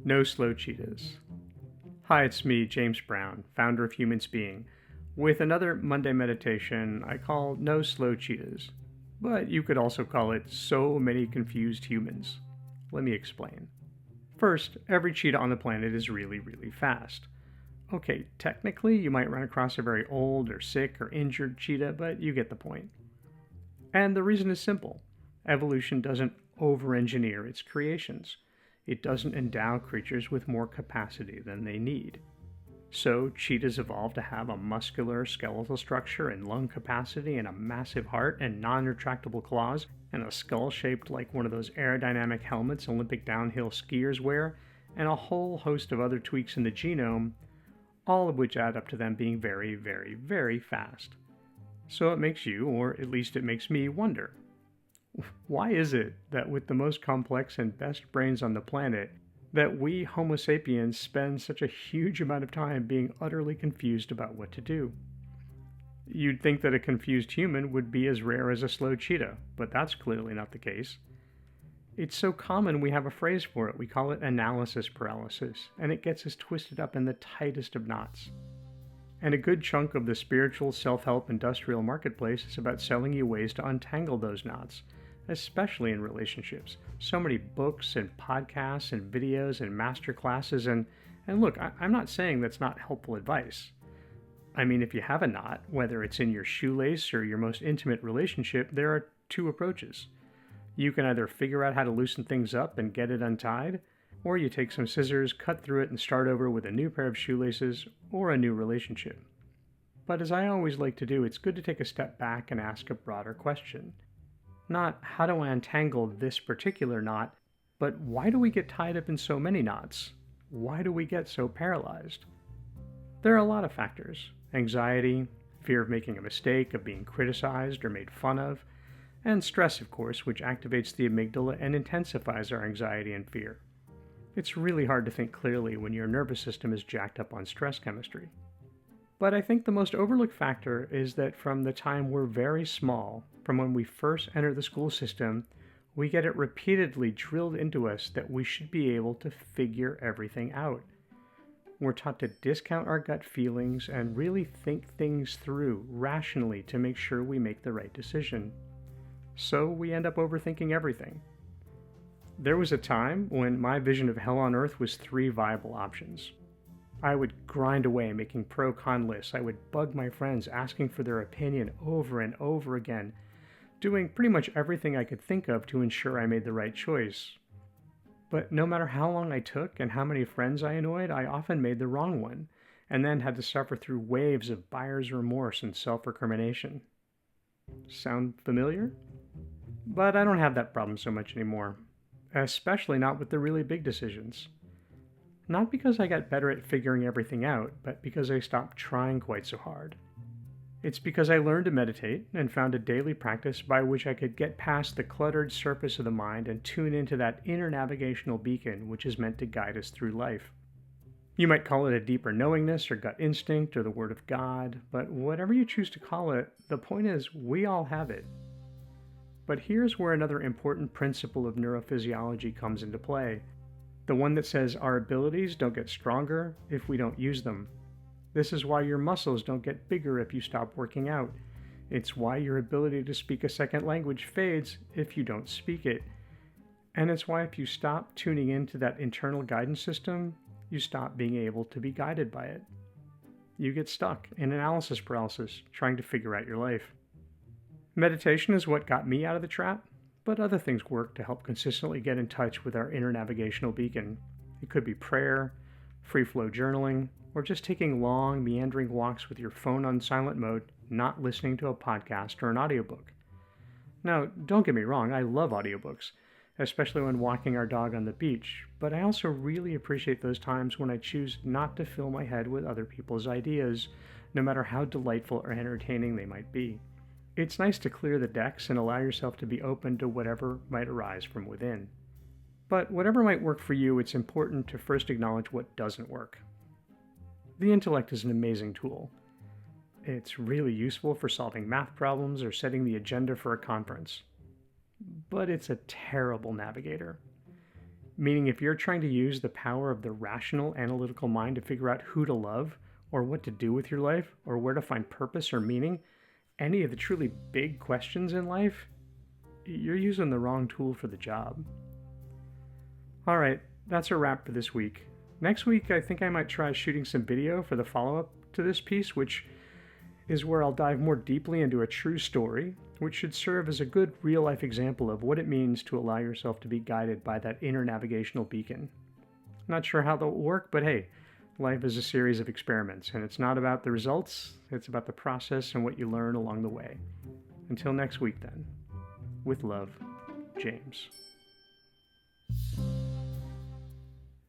No slow cheetahs. Hi, it's me, James Brown, founder of Humans Being, with another Monday meditation I call No Slow Cheetahs. But you could also call it So Many Confused Humans. Let me explain. First, every cheetah on the planet is really, really fast. Okay, technically you might run across a very old or sick or injured cheetah, but you get the point. And the reason is simple. Evolution doesn't over-engineer its creations. It doesn't endow creatures with more capacity than they need. So, cheetahs evolved to have a muscular skeletal structure and lung capacity and a massive heart and non-retractable claws and a skull shaped like one of those aerodynamic helmets Olympic downhill skiers wear, and a whole host of other tweaks in the genome, all of which add up to them being very, very, very fast. So it makes you, or at least it makes me, wonder. Why is it that with the most complex and best brains on the planet, that we Homo sapiens spend such a huge amount of time being utterly confused about what to do? You'd think that a confused human would be as rare as a slow cheetah, but that's clearly not the case. It's so common we have a phrase for it. We call it analysis-paralysis, and it gets us twisted up in the tightest of knots. And a good chunk of the spiritual self-help industrial marketplace is about selling you ways to untangle those knots, especially in relationships. So many books and podcasts and videos and master classes, and look, I'm not saying that's not helpful advice. I mean, if you have a knot, whether it's in your shoelace or your most intimate relationship, there are two approaches. You can either figure out how to loosen things up and get it untied, or you take some scissors, cut through it, and start over with a new pair of shoelaces or a new relationship. But as I always like to do, it's good to take a step back and ask a broader question. Not, how do I untangle this particular knot, but why do we get tied up in so many knots? Why do we get so paralyzed? There are a lot of factors. Anxiety, fear of making a mistake, of being criticized or made fun of, and stress, of course, which activates the amygdala and intensifies our anxiety and fear. It's really hard to think clearly when your nervous system is jacked up on stress chemistry. But I think the most overlooked factor is that from the time we're very small, from when we first enter the school system, we get it repeatedly drilled into us that we should be able to figure everything out. We're taught to discount our gut feelings and really think things through rationally to make sure we make the right decision. So we end up overthinking everything. There was a time when my vision of hell on earth was 3 viable options. I would grind away making pro-con lists. I would bug my friends asking for their opinion over and over again, doing pretty much everything I could think of to ensure I made the right choice. But no matter how long I took and how many friends I annoyed, I often made the wrong one, and then had to suffer through waves of buyer's remorse and self-recrimination. Sound familiar? But I don't have that problem so much anymore. Especially not with the really big decisions. Not because I got better at figuring everything out, but because I stopped trying quite so hard. It's because I learned to meditate and found a daily practice by which I could get past the cluttered surface of the mind and tune into that inner navigational beacon which is meant to guide us through life. You might call it a deeper knowingness or gut instinct or the word of God, but whatever you choose to call it, the point is we all have it. But here's where another important principle of neurophysiology comes into play. The one that says our abilities don't get stronger if we don't use them. This is why your muscles don't get bigger if you stop working out. It's why your ability to speak a second language fades if you don't speak it. And it's why if you stop tuning into that internal guidance system, you stop being able to be guided by it. You get stuck in analysis paralysis, trying to figure out your life. Meditation is what got me out of the trap, but other things work to help consistently get in touch with our inner navigational beacon. It could be prayer, free-flow journaling, or just taking long, meandering walks with your phone on silent mode, not listening to a podcast or an audiobook. Now, don't get me wrong, I love audiobooks, especially when walking our dog on the beach, but I also really appreciate those times when I choose not to fill my head with other people's ideas, no matter how delightful or entertaining they might be. It's nice to clear the decks and allow yourself to be open to whatever might arise from within. But whatever might work for you, it's important to first acknowledge what doesn't work. The intellect is an amazing tool. It's really useful for solving math problems or setting the agenda for a conference. But it's a terrible navigator. Meaning, if you're trying to use the power of the rational, analytical mind to figure out who to love, or what to do with your life, or where to find purpose or meaning, any of the truly big questions in life, you're using the wrong tool for the job. Alright, that's a wrap for this week. Next week, I think I might try shooting some video for the follow-up to this piece, which is where I'll dive more deeply into a true story, which should serve as a good real-life example of what it means to allow yourself to be guided by that inner navigational beacon. Not sure how that will work, but hey, life is a series of experiments, and it's not about the results, it's about the process and what you learn along the way. Until next week then, with love, James.